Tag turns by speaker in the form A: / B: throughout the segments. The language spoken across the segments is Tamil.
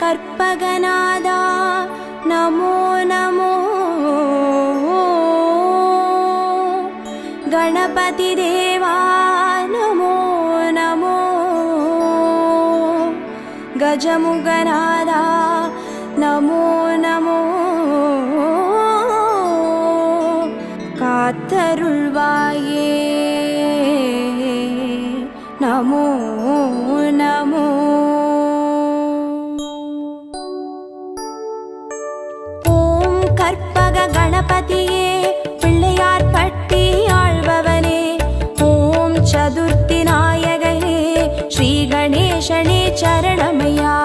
A: கற்பகநாதா நமோ நமோ, கணபதி தேவா நமோ நமோ, கஜமுகநாதா நமோ நமோ, காத்தருள்வாயே நமோ நமோ. ஓம் கற்பக கணபதியே பிள்ளையார் பட்டி ஆழ்பவனே, ஓம் சதுர்த்தி நாயகனே ஸ்ரீ கணேசனே சரணமையா.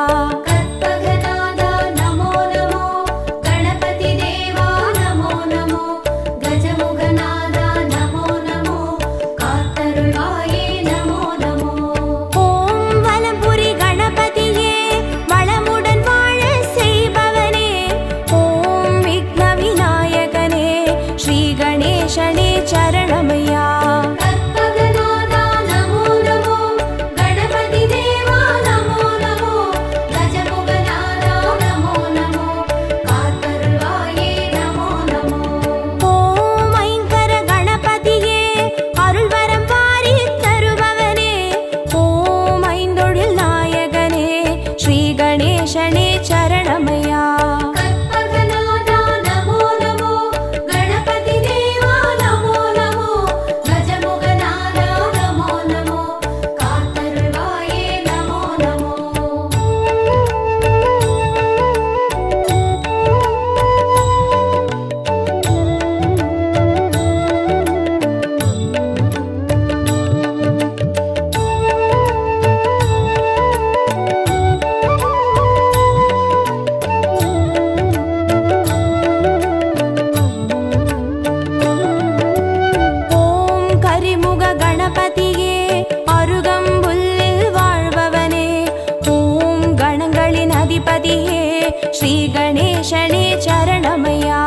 A: ஸ்ரீ கணேசனே சரணமையா.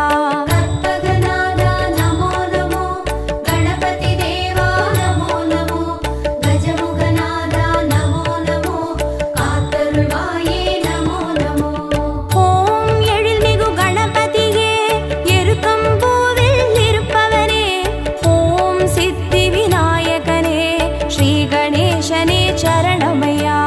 A: கற்பகநாதா நமோ நமோ, கணபதி தேவா நமோ நமோ, கஜமுகநாதா நமோ நமோ, காத்தருள்வாயே நமோ நமோ. ஓம் எழில்மிகு கணபதியே எருக்கம்பூவில் இருப்பவனே, ஓம் சித்தி விநாயகனே ஸ்ரீ கணேசனே சரணமையா.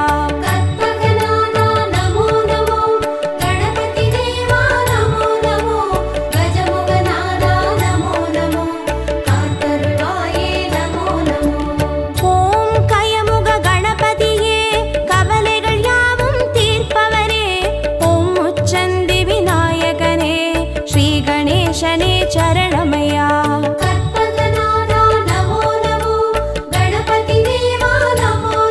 A: கணேசனே சரணமையா. கற்பகநாதா நமோ நமோ, கணபதி தேவா நமோ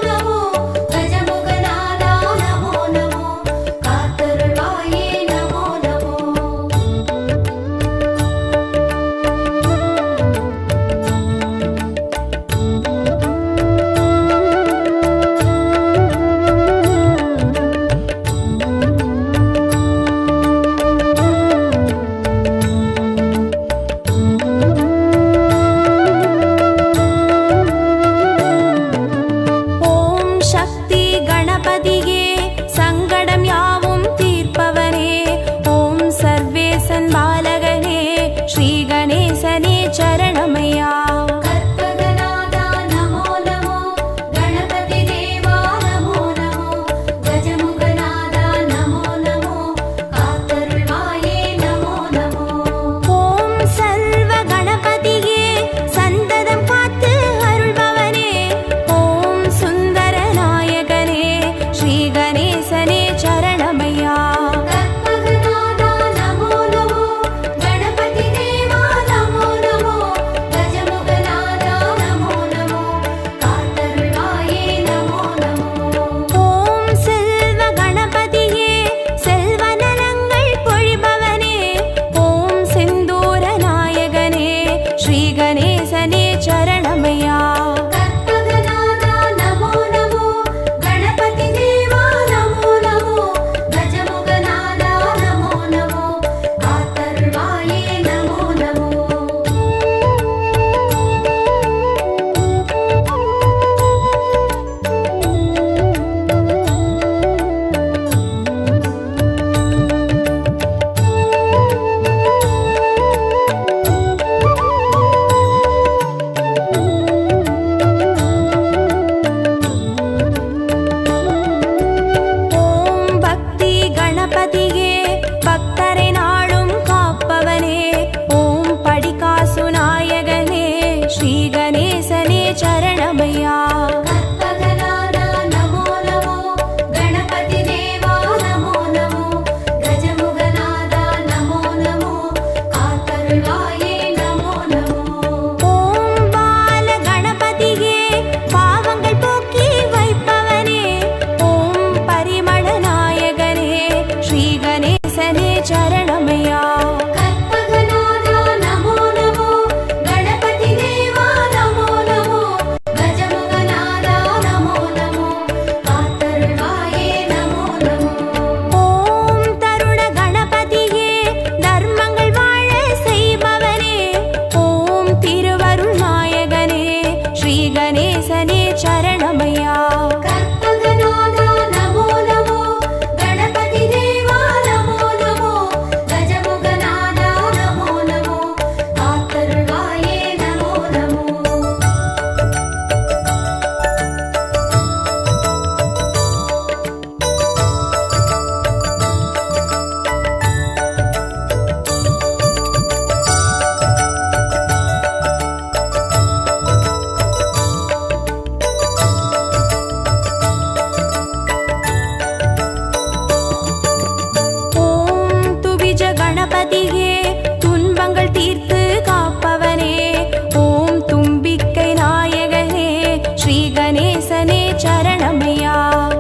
A: சரணமையா.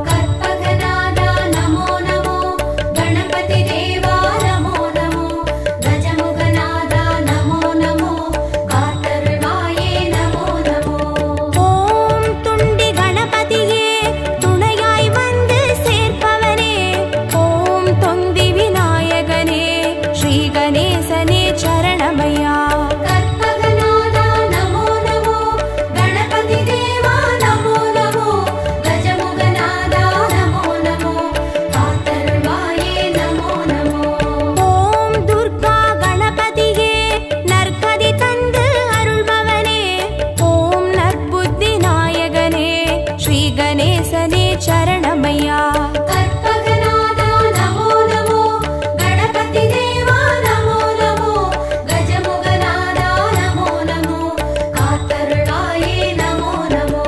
B: கற்பகநாதா நமோ நமோ, கணபதி தேவா நமோ நமோ, கஜமுகநாதா நமோ நமோ, காத்தருள்வாயே நமோ நமோ.
A: ஓம் துண்டி கணபதியே துணையாய் வந்து சேர்ப்பவனே, ஓம் தொந்தி விநாயகனே ஸ்ரீ கணேசனே சரணமையா.
B: கற்பகநாதா நமோ நமோ, கணபதி தேவா நமோ நமோ, கஜமுகநாதா நமோ நமோ, காத்தருள்வாயே நமோ நமோ.
A: ஓம் துர்கா கணபதியே நற்கதி தந்து அருள்பவனே, ஓம் நற்புத்தி நாயகனே ஸ்ரீ கணேசனே சரணமையா.
B: கற்பகநாதா நமோ நமோ, கணபதி தேவா நமோ நமோ, கஜமுகநாதா நமோ நமோ, காத்தருள்வாயே நமோ நமோ.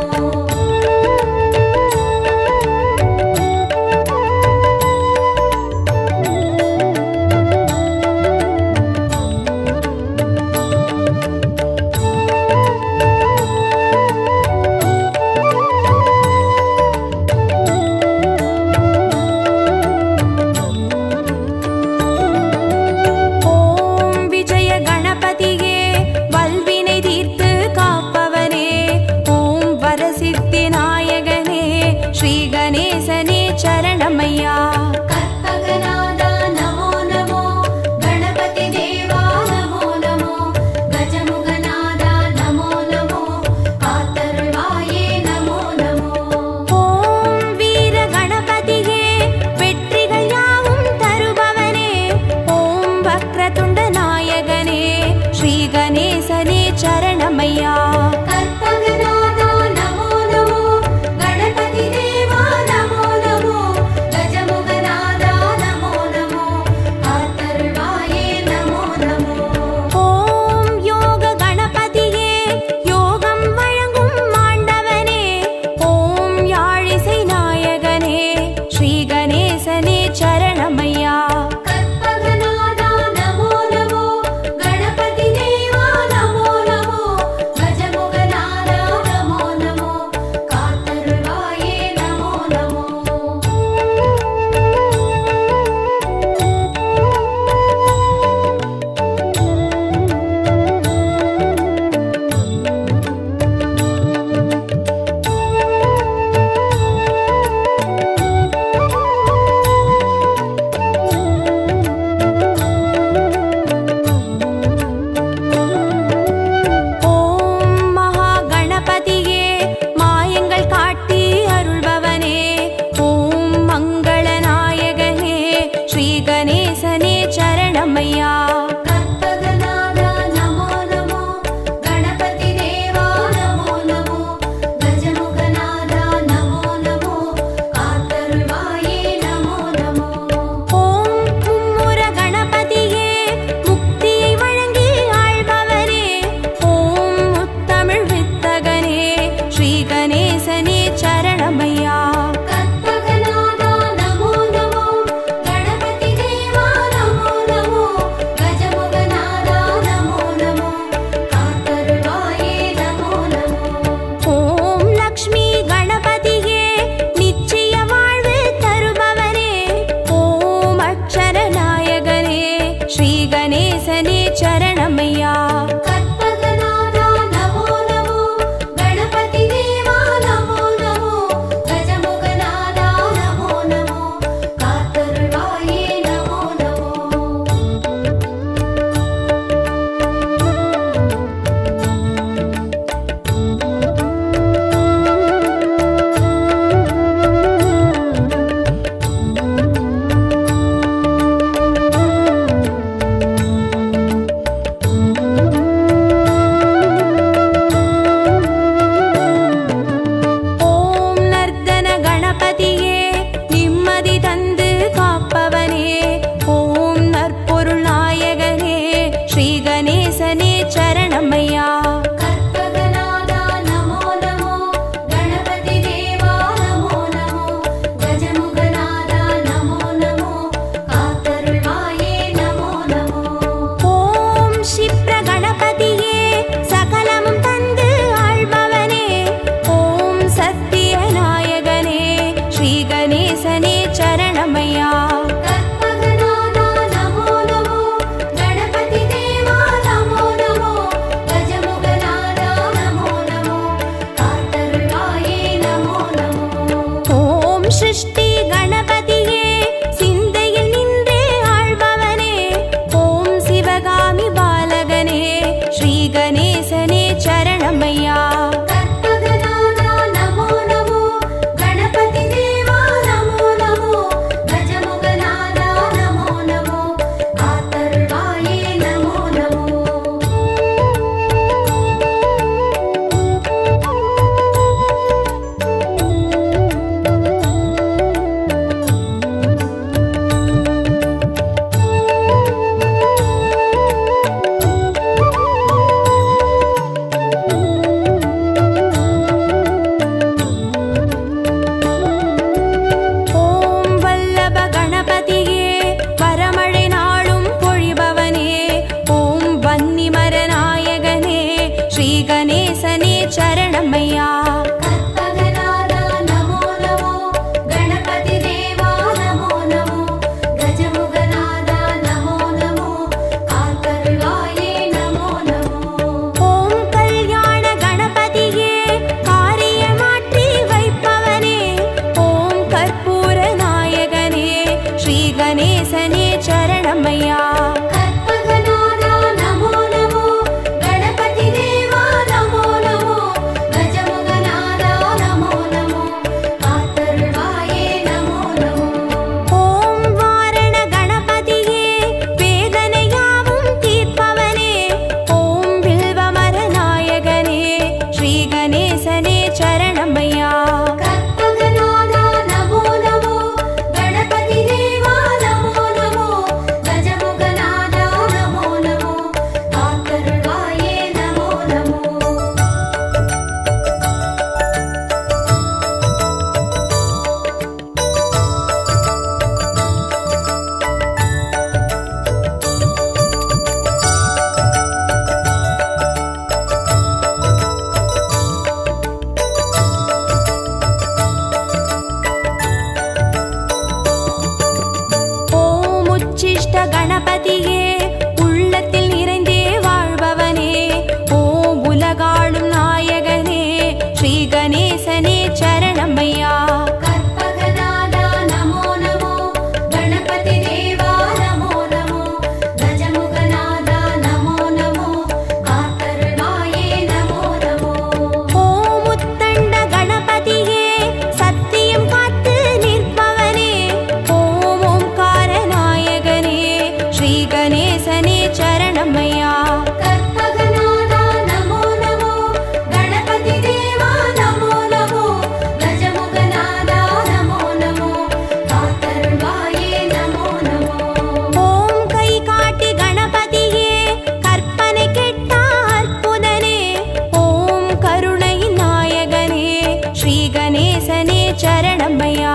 A: கணேசனே சரணமையா.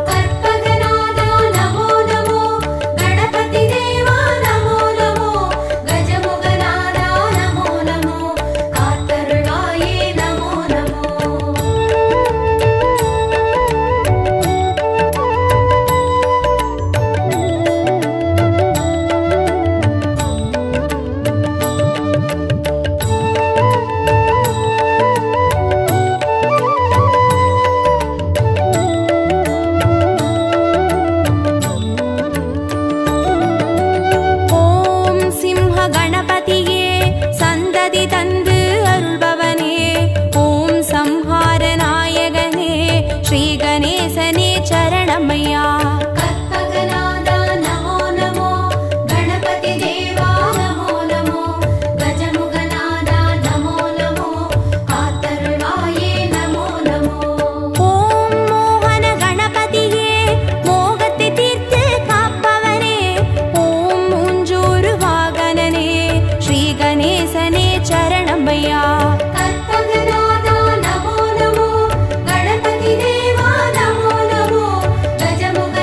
B: கற்பகநாதா நமோ நமோ, கணபதி தேவா நமோ நமோ, கஜமுகநாதா நமோ நமோ, காத்தருளாயே நமோ நமோ.
A: ஓம் சிம்ஹ கணபதியே சந்ததி தந்து அருள்பவனே, ஓம் சம்ஹார நாயகனே ஸ்ரீ கணேசனே சரணமையா.
B: கற்பகநாதா நமோ நமோ, கணபதி தேவா நமோ நமோ, கஜமுகநாதா நமோ நமோ, காத்தருளாயே நமோ நமோ.
A: ஓம் மோகன கணபதியே மோகத்தை தீர்த்து காப்பவனே, ஓம் மூஞ்சூறு வாகனனே ஸ்ரீ கணேசனே சரணமையா.
B: கற்பகநாதா நமோ நமோ, கணபதி தேவா நமோ நமோ, கஜமுகநாதா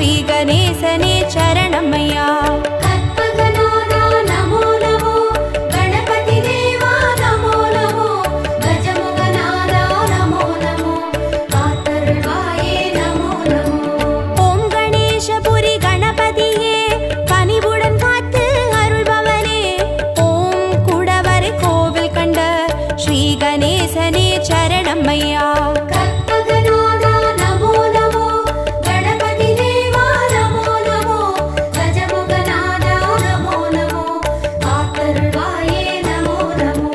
A: ஸ்ரீ கணேசனே சரணமையா.
B: கற்பகநாதா நமோ நமோ, கணபதி தேவா நமோ நமோ, கஜமுகநாதா நமோ நமோ, காத்தருள்வாயே நமோ நமோ.
A: ஓம் கணேசபுரி கணபதியே கனிவுடன் காத்து அருள்பவனே, ஓம் குடவரை கோவில் கண்ட ஸ்ரீ கணேசனே சரணமையா.
B: கற்பகநாதா நமோ நமோ, கணபதி தேவா நமோ நமோ, கஜமுகநாதா நமோ நமோ, காத்தருள்வாயே நமோ நமோ.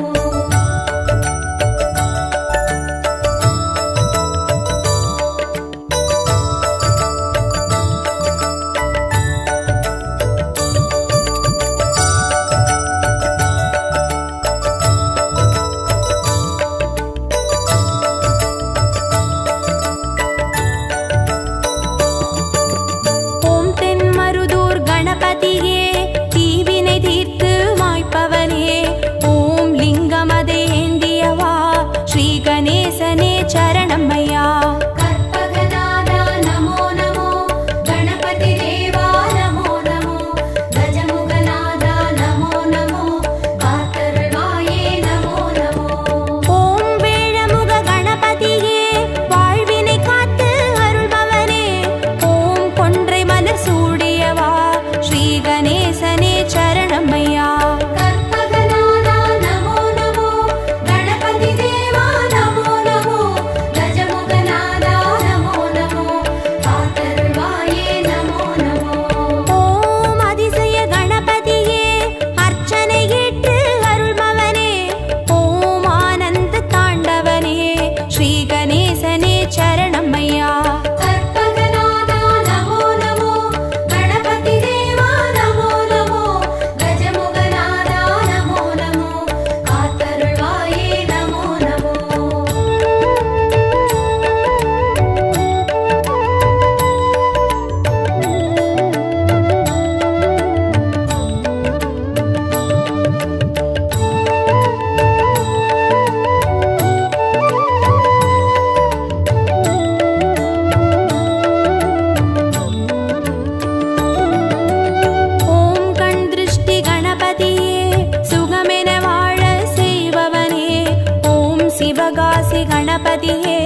A: ஓம் தென்மருதூர் கணபதியே தீவினை தீர்த்து மாய்ப்பவனே, ஓம் லிங்கமதை ஏந்தியவா ஸ்ரீ கணேசனே சரணமையா.
B: கற்பகநாதா நமோ நமோ, கணபதி தேவா நமோ நமோ, கஜமுகநாதா நமோ நமோ, காத்தருள்வாயே நமோ நமோ.
A: ஓம் வேழமுக கணபதியே வாழ்வினை காத்து அருள்பவனே, ஓம் கொன்றை மலர் சூடியவா ஸ்ரீ கணேசனே சரணமையா.
B: கற்பகநாதா நமோ நமோ, கணபதி தேவா நமோ நமோ, கஜமுகநாதா நமோ நமோ, காத்தருள்வாயே நமோ நமோ.
A: ஓம் அதிசய கணபதியே அர்ச்சனை ஏற்று அருள்பவனே, ஓம் ஆனந்த தாண்டவனே ஸ்ரீ கணேசனே சரணமையா.
B: கற்பகநாதா நமோ நமோ, கணபதி தேவா நமோ நமோ, கஜமுகநாதா நமோ நமோ, காத்தருள்வாயே நமோ நமோ.
A: ஓம் கண் திருஷ்டி கணபதியே சுகமென வாழ செய்பவனே, ஓம் சிவகாசி கணபதியே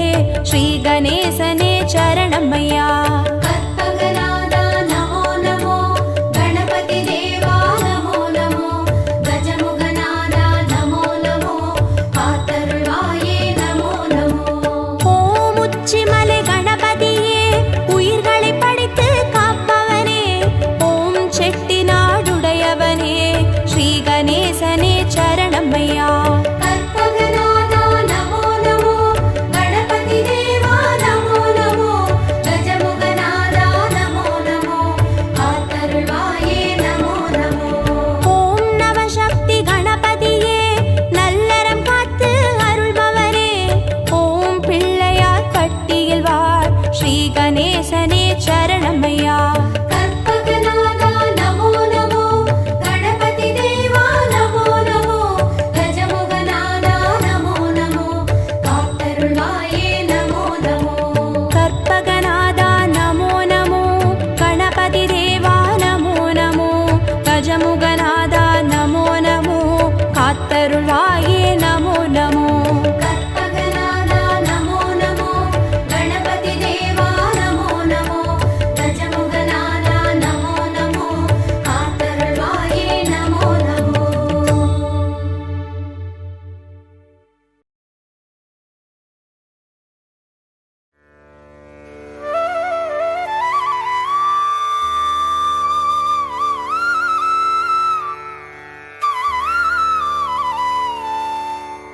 A: ஸ்ரீ கணேசனே சரணமையா.
B: கற்பகநாதா நமோ நமோ, கணபதி தேவா நமோ நமோ, கஜமுகநாதா நமோ நமோ, காத்தருள்வாயே நமோ நமோ.
A: ஓம் உச்சிமலை கணபதியே உயிர்களை படைத்து காப்பவனே, ஓம் செட்டிநாடுடையவனே ஸ்ரீ கணேசனே சரணமையா.
B: கற்பகநாதா நமோ நமோ, கணபதி தேவா நமோ நமோ, கஜமுகநாதா நமோ நமோ, காத்தருள்வாயே நமோ நமோ.
A: ஓம் நவசக்தி கணபதியே நல்லறம் காத்து அருள்பவரே, ஓம் பிள்ளையார் பட்டியில் வாழ் ஸ்ரீ கணேசனே சரணமையா.
B: கற்பகநாதா நமோ நமோ, கணபதி தேவா நமோ நமோ, கஜமுகநாதா நமோ நமோ, காத்தருள்வாயே நமோ நமோ.
A: கற்பகநாதா நமோ நமோ, கணபதி தேவா நமோ நமோ, கஜமுகநாதா நமோ நமோ, காத்தருள்வாயே நமோ நமோ.
B: கற்பகநாதா நமோ நமோ, கணபதி தேவா நமோ நமோ, கஜமுகநாதா நமோ நமோ, காத்தருள்வாயே நமோ நமோ.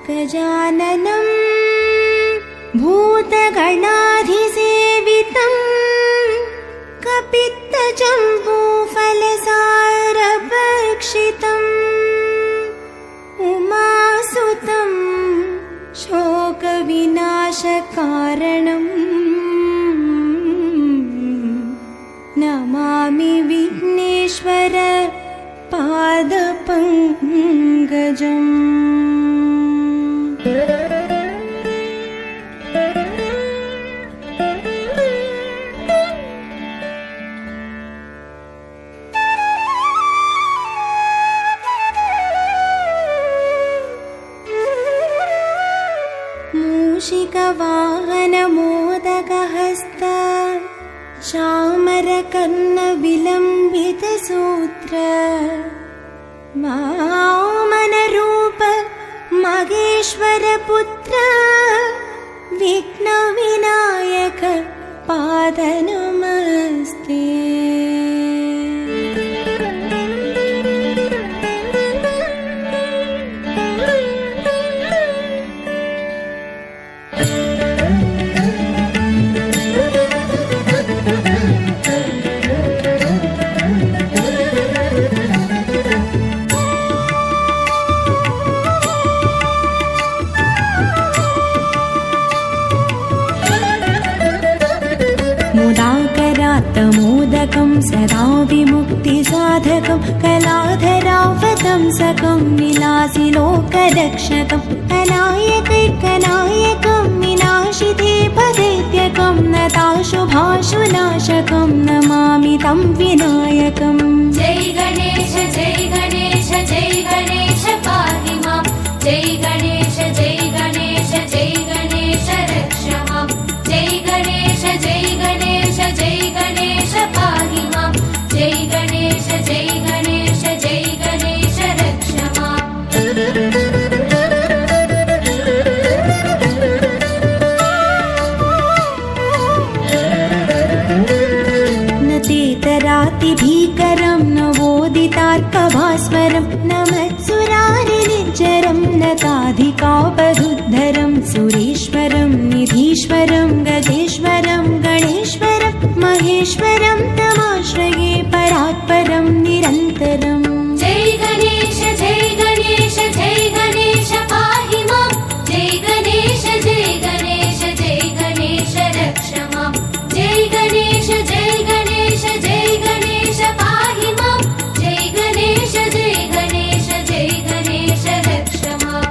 A: गजाननं भूतगणाधिसेवितं कपित्तजम्बूफलसारभक्षितम् उमासुतं शोकविनाशकारणम् नमामि विघ्नेश्वर पादपङ्कजम्। हस्त चामरकर्णविलम्बितसूत्र वामनरूप महेश्वरपुत्र विघ्नविनायक पादनमस्ते। मोदकं सदा विमुक्तिसाधकं कलाधरावतंसकं विलासिलोकरक्षकं अनायकैकनायकं विनाशिते पदैत्यकं नताशुभाशुनाशकं नमामि तं विनायकम्।
B: जय गणेश जय गणेश जय गणेश पाहि मां। जय गणेश जय गणेश जय गणेश रक्ष मां। जय गणेश जय गणेश जय गणेश पाहि मां। जय गणेश जय गणेश जय गणेश रक्ष मां।
A: तेतरातिभीकरं नवोदितार्कभास्वरं नमत्सुरारिनिर्जरं नताधिकापदुद्धरं सुरेश्वरं निधीश्वरं गजेश्वरं गणेश्वरं महेश्वरं तमाश्रये परात्परं निरन्तरम्।
B: जय गणेश जय गणेश जय गणेश पाहि मां। जय गणेश जय गणेश जय गणेश रक्ष मां। जय गणेश जय गणेश जय गणेश पाहि मां। जय गणेश जय गणेश जय गणेश रक्ष मां।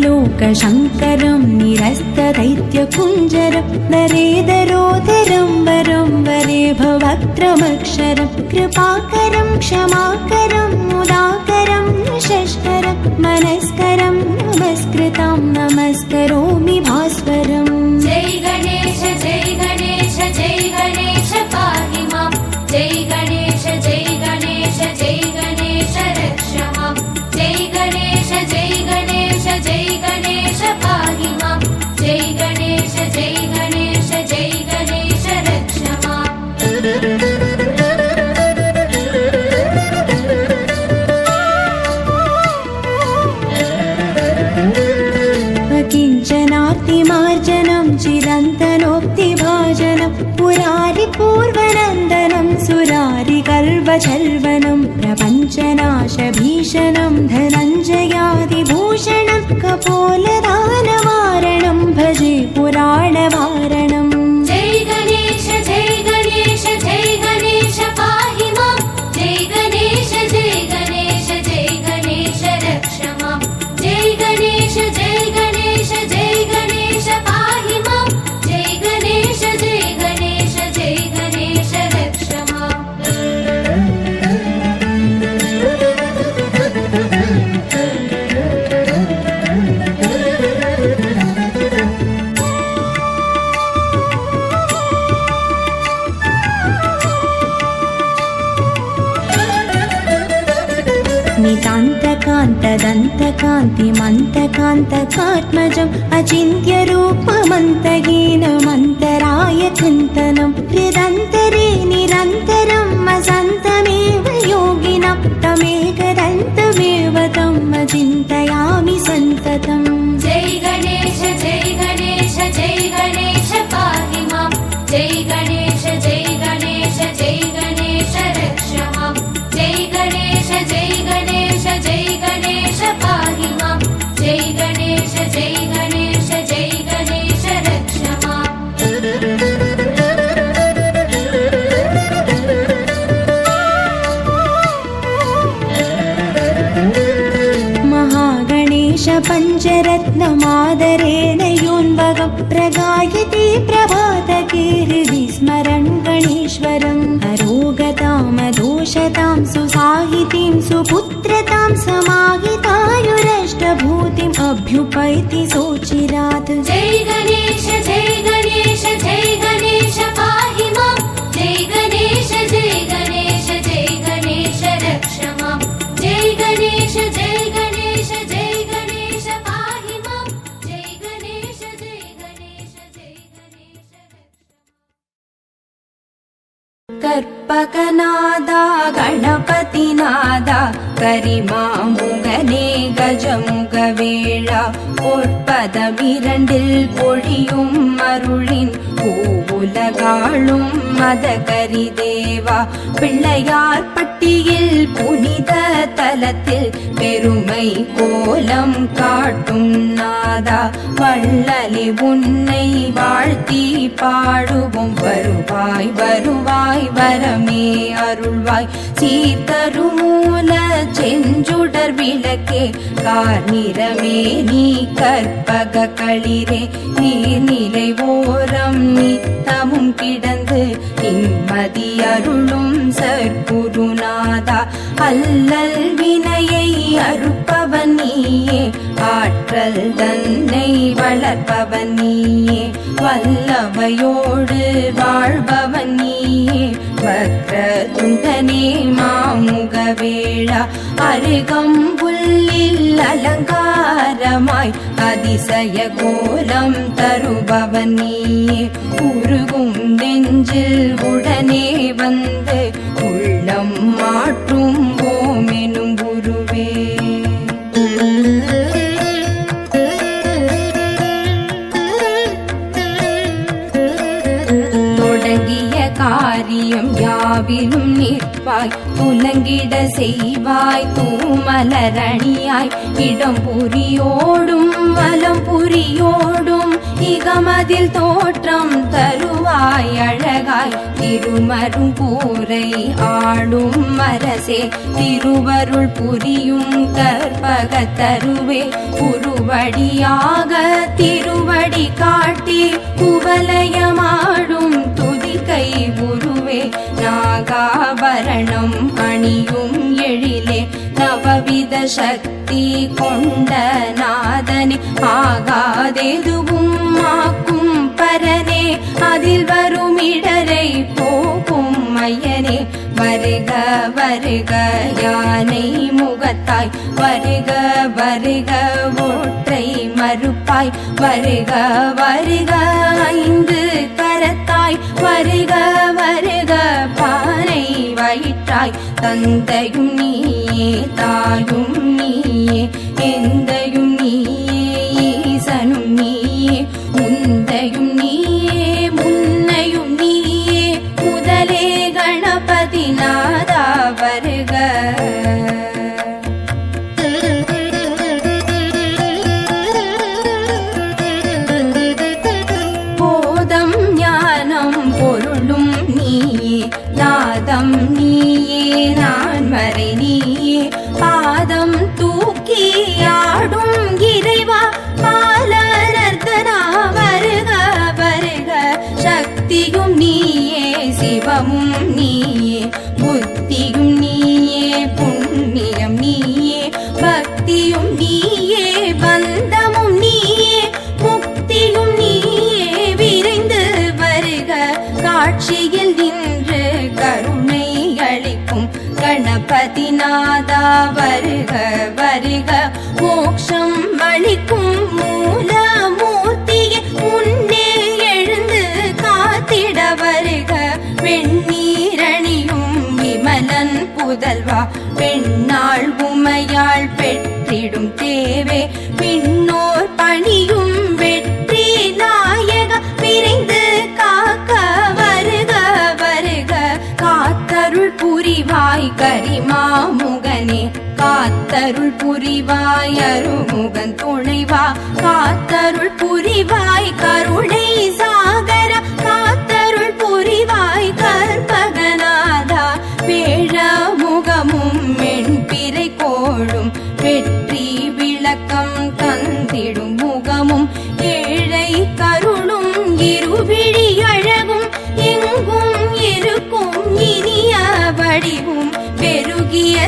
A: समत्सलोकशङ्करं निरस्तदैत्यकुञ्जरं नरेदरोदरं वरं वरे भवक्त्रमक्षरं कृपाकरं क्षमाकरं मुदाकरं निशस्करं मनस्करं नमस्कृतं नमस्करोमि भास्वरम्।
B: जय गणेश जय गणेश जय गणेश पाहि मां। जय गणेश जय गणेश जय गणेश रक्ष मां। जय गणेश जय गणेश जय गणेश पाहि मां। जय गणेश जय गणेश जय गणेश रक्ष मां।
A: अकिञ्चनार्तिमार्जनं चिरन्तनोक्तिभाजनं पुरारिपूर्वनन्दनं सुरारिकल्पचर्वनं प्रपञ्चनाशभीषणं धनञ्जयादिभूषणं कपोलदानवारणं भजे पुराणवारणम्।
B: जय गणेश जय गणेश जय गणेश पाहि मां। जय गणेश जय गणेश जय गणेश रक्ष मां। जय गणेश जय गणेश जय गणेश पाहि मां। जय गणेश जय गणेश जय गणेश रक्ष मां।
A: नितान्तकान्तदन्तकान्तिमन्तकान्तकात्मजम् अचिन्त्यरूपमन्तहीनमन्तराय चिन्तनं हृदन्तरे निरन्तरम् असन्तमेव योगिनं तमेकदन्तमेव तम् अचिन्तयामि सन्ततम्।
B: जय गणेश जय गणेश जय गणेश पाहि मां। जय गणेश जय गणेश जय गणेश रक्ष मां। जय गणेश जय गणेश जय गणेश पाहि मां। जय गणेश जय गणेश जय गणेश रक्ष मां।
A: सागरेणयोन्वगं प्रगायते प्रभातके हृदि स्मरन् गणेश्वरम् अरोगतामदोषतां सुसाहितीं सुपुत्रतां समाहितायुरष्टभूतिम् अभ्युपैति सोचिरात्।
B: जय गणेश जय गणेश जय गणेश पाहि मां। जय गणेश जय गणेश जय गणेश रक्ष मां। जय गणेश जय गणेश जय गणेश पाहि मां। जय गणेश जय गणेश जय गणेश
A: कर्पकनादा गणपतिनादा करिमामुगने गजमुगवेळा பொற்பதமிரண்டில் பொழியும் அருளின் பூவுலகாளும் மதகரி தேவா பிள்ளையார் பட்டியில் புனித தலத்தில் பெருமை கோலம் காட்டும் நாதா வள்ளலி உன்னை வாழ்த்தி பாடுவோம் வருவாய் வருவாய் வரமே அருள்வாய் சீர்தருமூல செஞ்சுடர் விளக்கே கார்நிறமே நீ கற்பக களிரே நீர்நிலை ஓரம் நித்தமும் கிடந்து நிம்மதி அருளும் சற்குருநாதா அல்லல் வினையை அறுப்பவன் நீயே ஆற்றல் தன்னை வளர்ப்பவன் நீயே வல்லவையோடு வாழ்பவன் நீயே வக்ர துண்டனே மாமுகவேளா அருகம்புல்லில் அலங்காரமாய் அதிசய கோலம் தருபவன் நீயே உருகும் நெஞ்சில் உடனே வந்து உள்ளம் மாற்றும் ஓமெனும் குருவே காரியம் யாவிலும் நிற்பாய் துலங்கிட செய்வாய் தூமலரணியாய் இடம் புரியோடும் வலம் புரியோடும் இகமதில் தோற்றம் தருவாய் அழகாய் திருமரும் கூரை ஆடும் அரசே திருவருள் புரியும் கற்பக தருவே குருவடியாக திருவடி காட்டி குவலயமாடும் துதிக்கை குருவே நாகாபரணம் அணியும் எழிலே நவவித சக்தி கொண்ட நாதனே ஆகாதெதுவும் ஆக்கும் பரனே அதில் வரும் இடரை போகும் மையனே வருக வருக யானை முகத்தாய் வருக வருக ஒற்றை மறுப்பாய் வருக வருக ஐந்து கரத்தாய் வருக வருக பானை வயிற்றாய் தந்தையும் நீயே தாயும் நீயே எந்தையும் நீயே ஈசனும் நீயே முந்தையும் நீயே முன்னையும் நீயே முதலே கணபதி நாதா வருக போதம் ஞானம் பொருளும் நீயே நாதம் நீயே நான் மறை நீயே பாதம் தூக்கி ஆடும் இறைவா பாலனர்த்தனா வருக வருக சக்தியும் நீயே சிவமும் நீயே புத்தியும் நீயே புண்ணியம் நீயே பக்தியும் நீயே பந்தமும் நீயே முக்தியும் நீயே விரைந்து வருக காட்சியில் நின்று கருணை அளிக்கும் கணபதி நாதா வருக வருக மோட்சம் அளிக்கும் மூலமூர்த்தியே முன்னே எழுந்து காத்திட வருக வெண்ணீரணியும் விமலன் புதல்வா பெண்ணாள் உமையாள் பெற்றிடும் தேவே பின்னோர் பணியும் வெற்றி நாயக விரைந்து காக்க வருக வருக காத்தருள் புரிவாய் கரிமாமுகனே காத்தருள் புரிவாய் அருமுகன் துணைவா காத்தருள் புரிவாய் கருணை சாகர காத்தருள் புரிவாய் கற்பகநாதா வேழ முகமும் மென்பிறை கோளும் வெற்றி விளக்கம் தந்திடும் முகமும்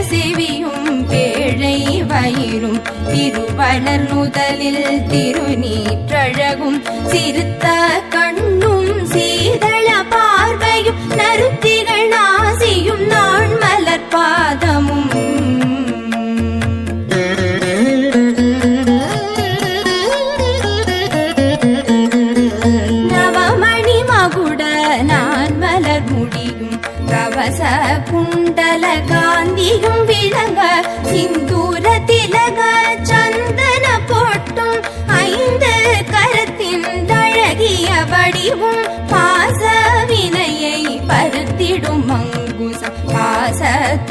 A: செவியும் பேழை வயிறும் திருவளர் முதலில் திருநீற்றழகும் சிறுத்த கண்ணும் சீதள பார்வையும் நருத்திகள் நாசியும் நாள் மலர் பாதமும் கவச குண்டல காந்தியும் விளங்க சிந்தூர திலக சந்தன போட்டும் ஐந்து கரத்தின் அழகிய வடிவும் பாச வினையை பருத்திடும் மங்குசம் பாச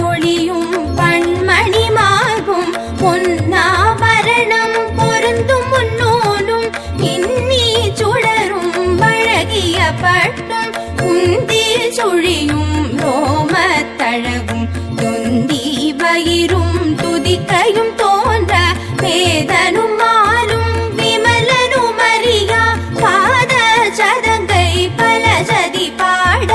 A: தொழியும் பண்மணி மார்பும் பொன்னாபரணம் பொருந்தும் முன்னோலும் இன்னி சுடரும் அழகிய பட்டும் உந்தி சுழியும் ரோமத்தழகும் தொந்தி வயிறும் துதிக்கையும் தோன்ற வேதனும் மாலும் விமலனும் அறியா பாத சதங்கை பல சதி பாட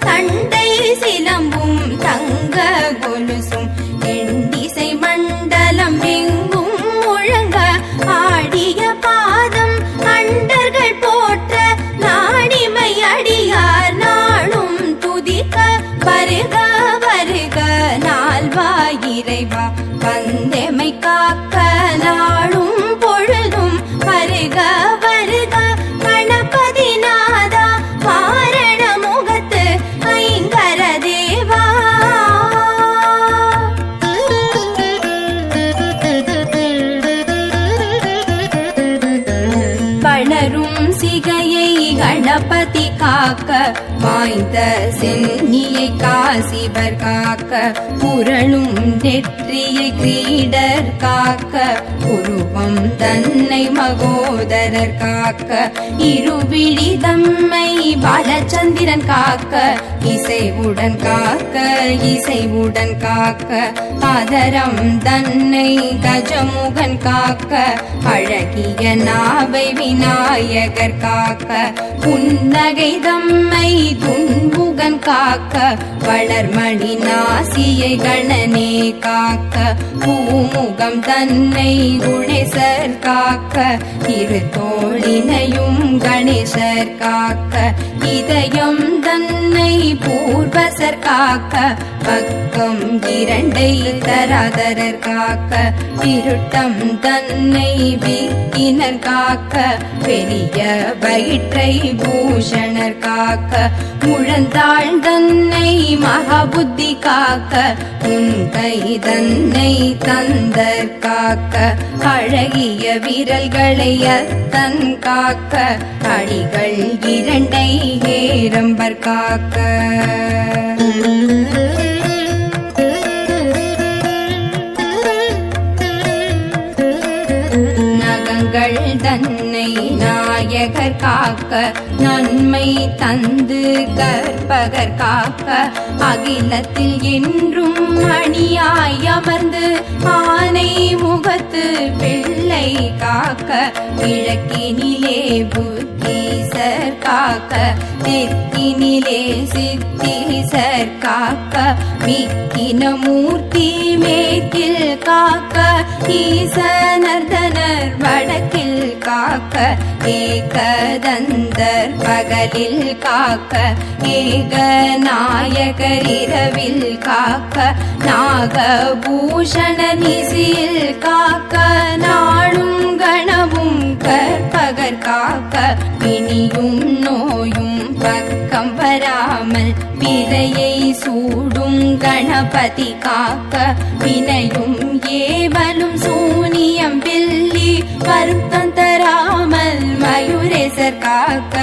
A: தண்டை சிலம்பும் தங்க கொலுசும் எண்டிசை மண்டலம் எங்கும் முழங்க ஆடிய பாதம் அண்டர்கள் போற்ற நாடிமை அடியார் நாளும் துதிக்க வருக வருக நால்வாயிரைவா வந்தெமை காக்க நாளும் பொழுதும் வருக வருக கணபதி நாதா காரண முகத்து ஐங்கர தேவா வளரும் சிகையை கணபதி காக்க வாய்ந்த சென்னியை காசிவர் காக்க புரளும் நெற்றியை கிரீடர் காக்க உருவம் தன்னை மகோதரர் காக்க இருவிழி தம்மை பாலச்சந்திரன் காக்க இசைவுடன் காக்க இசைவுடன் காக்க ஆதரம் தன்னை கஜமுகன் காக்க அழகிய நாவை விநாயகர் காக்க புன்னகை தம்மை துன்புகன் காக்க வளர்மணி நாசியை கணனே காக்க பூமுகம் தன்னை குணேசர் காக்க இரு தோழினையும் கணேசர் காக்க இதயம் தன்னை பூர்வசர் காக்க பக்கம் இரண்டை தராதரர் காக்க இருட்டம் தன்னை விக்கினர் காக்க பெரிய வயிற்றை பூஷணர் காக்க முழந்தாள் தன்னை மகாபுத்தி காக்க உன்கை தன்னை தந்தர் காக்க அழகிய விரல்களை அத்தன் காக்க அடிகள் இரண்டை ஏரம்பர் காக்க நகங்கள் தன்னை நாயகர் காக்க நன்மை தந்து கற்பகர் காக்க அகிலத்தில் என்றும் மணியாய் அமர்ந்து ஆனை முகத்து பிள்ளை காக்க கிழக்கினிலே புத்தீசர் காக்க தெற்கினிலே சித்தீசர் காக்க மிக்கின மூர்த்தி மேற்கில் காக்க ஈசனர்தனர் வடக்கில் காக்க ஏகதந்தர் பகலில் காக்க ஏகநாயகர் இரவில் காக்க நாகபூஷண நிசியில் காக்க நாளும் கணவும் கற்பகர் காக்க பிணியும் நோயும் பக்கம் வராமல் பிறையை சூடும் கணபதி காக்க வினையும் ஏவலும் சூனியம் பில்லி வருத்தம் தராமல் மயூரேசர் காக்க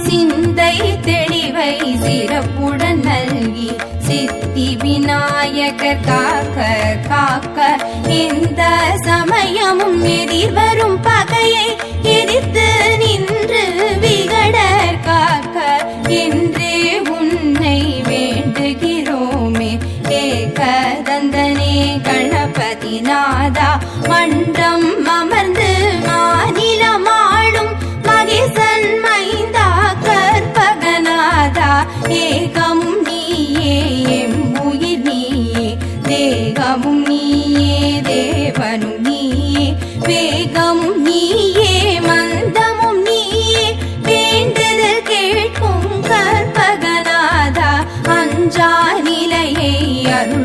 A: சிந்தை தெளிவை சிறப்புடன் நல்கி சித்தி விநாயகர் காக்க காக்க எந்த சமயமும் எதிர்வரும் பகையை எதிர்த்து நின்று விகடர் காக்க என்றே உன்னை வேண்டுகிறோமே ஏகதந்தனே கணபதி நாதா மன்றம் அமர்ந்து மாநிலமாளும் மகேசன்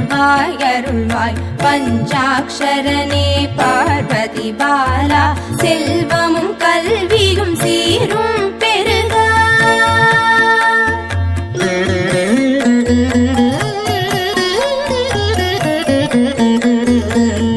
A: அருள்வாய் அருள்வாய் பஞ்சாக்ஷரனே பார்வதி பாலா செல்வமும் கல்வியும் சீரும் பெருக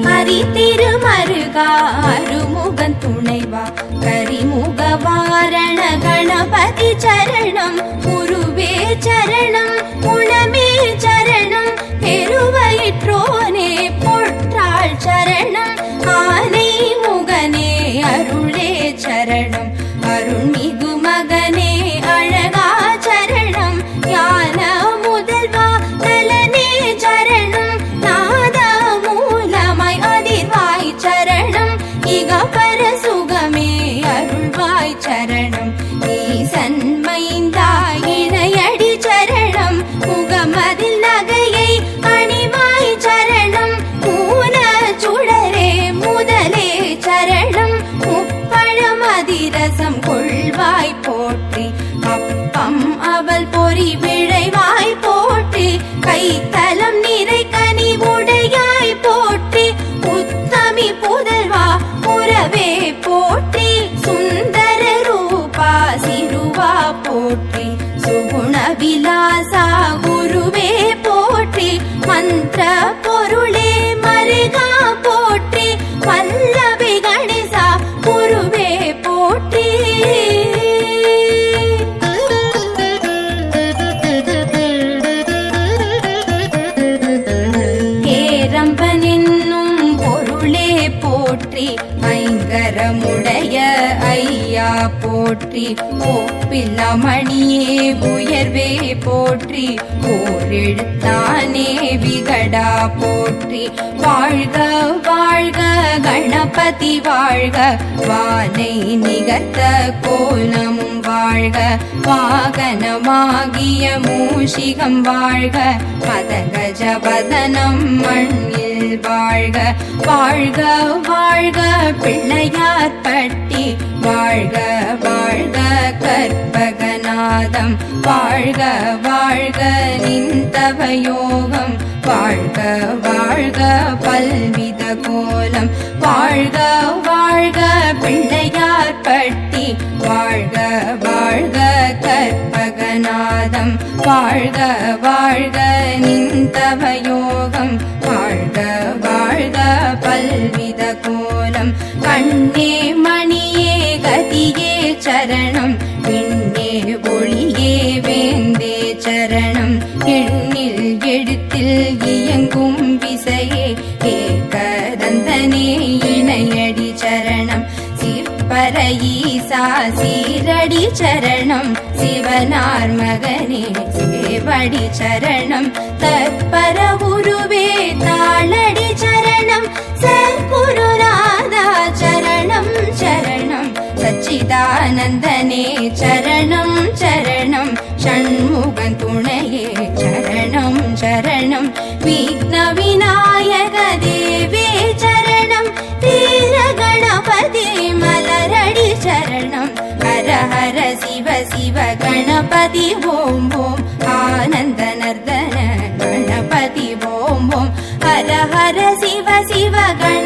A: ஹரி திருமருகா அருமுகன் துணைவா கரிமுக வாரண கணபதி சரணம் குருவே சரணம் குணமே சரணம் பெருவயிற்றோனே பொற்றாள் சரணம் ஆனை முகனே அருளே சரணம் அருள்மிகு மகனே அழகா சரணம் ஞான முதல்வா நலனே சரணம் நாத மூலமாய் அதிர்வாய் சரணம் இகபர சுகமே அருள்வாய் சரணம் ஈசன் மைந்தா இணையடி சரணம் முகமதில் நகையை அணிவாய் சரணம் மூல சுடரே முதலே சரணம் முப்பழம் அதிரசம் கொள்வாய் போற்றி அப்பம் அவள் பொறி விழைவாய் போற்றி கைத்தலம் நிறை கனி உடையாய் போற்றி உத்தமி புதல்வா புறவே போற்றி சுந்தர ரூபா சிறுவா போற்றி சுகுண விலாசா குருவே போற்றி மந்திர பொருளே மருகா போற்றி வல்லபி கணேசா குருவே போற்றி ஏரம்பன் என்னும் பொருளே போற்றி ஐங்கரமுடைய ஐயா போற்றி ஒப்பில்லமணியே உயர்வே போற்றி ஓரெழுத்தானே விகடா போற்றி வாழ்க வாழ்க கணபதி வாழ்க வானை நிகர்த்த கோலமும் வாழ்க வாகனமாகிய மூஷிகம் வாழ்க மதகஜவதனம் மண்ணில் வாழ்க வாழ்க வாழ்க பிள்ளையார் பட்டி வாழ்க வாழ்க கற்பகநாதம் வாழ்க வாழ்க நிந்தவ யோகம் வாழ்க வாழ்க பல்வித கோலம் வாழ்க வாழ்க பிள்ளையார் பட்டி வாழ்க வாழ்க கற்பகநாதம் வாழ்க வாழ்க நிந்தவ யோகம் வாழ்க வாழ்க பல்வித கோலம் கண்ணே மணியே கதியே சரணம் விண்ணே ஒளியே வேந்தே சரணம் எண்ணில் எழுத்தில் இயங்கும் விசையே ஏகதந்தனே இணையடி சரணம் சிற்பர ஈசா சீரடி சரணம் சிவனார் மகனே சேவடி சரணம் தற்பர உருவே தாளடி சரணம் சற்குருநாதா சரணம் சரணம் சச்சிதானந்தனே சரணம் சரணம் ஷண்முகன் துணையே சரணம் சரணம் விக்ன விநாயக தேவே சரணம் வீர கணபதி மலரடி சரணம் ஹர ஹர சிவ சிவ கணபதி ஓம் ஓம் ஆனந்த நர்தன கணபதி ஓம் ஓம் ஹர ஹர சிவ சிவ கண